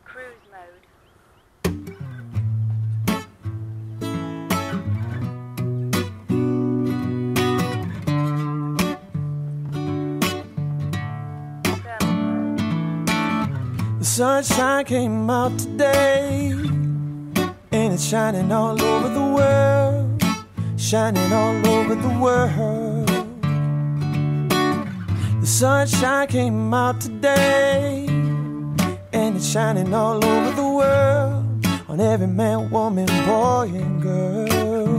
Cruise mode. The sunshine came out today, and it's shining all over the world, shining all over the world. The sunshine came out today, and it's shining all over the world, on every man, woman, boy, and girl.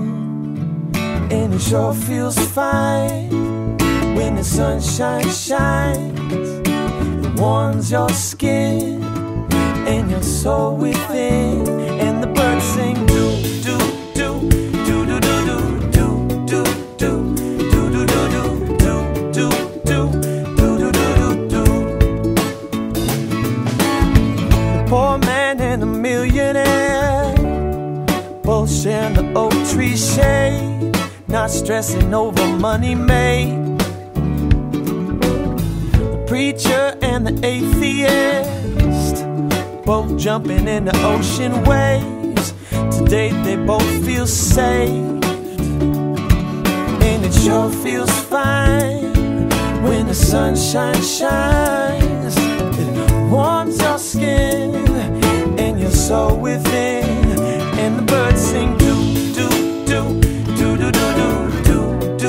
And it sure feels fine when the sunshine shines. It warms your skin and your soul within, and the birds sing do do do do do do do do do do do do do do do do do do do. The poor man and the millionaire both sharing the oak tree shade, not stressing over money made. Preacher and the atheist both jumping in the ocean waves. Today they both feel saved, and it sure feels fine when the sunshine shines. It warms your skin and your soul within, and the birds sing do do do do do do do do do do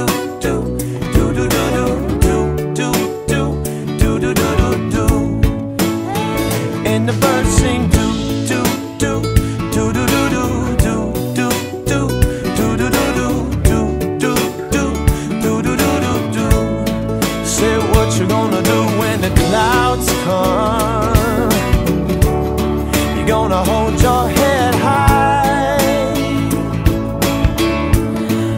do do do. And the birds sing do do do do do do do do do do do do do do do do do do do. Say what you gonna do when the clouds come. You gonna hold your head high.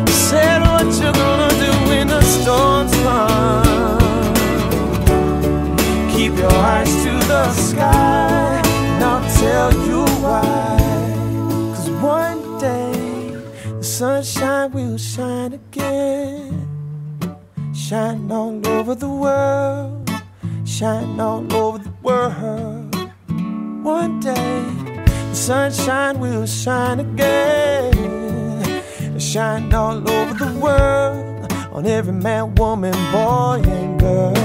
Said what you gonna do when the storms come. Keep your eyes to the sky, and I'll tell you why. 'Cause one day the sunshine will shine again, shine all over the world, shine all over the world. One day the sunshine will shine again, shine all over the world, on every man, woman, boy, and girl.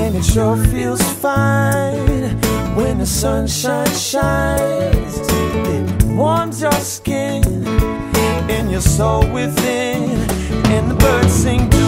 And it sure feels fine when the sunshine shines. It warms your skin and your soul within, and the birds sing do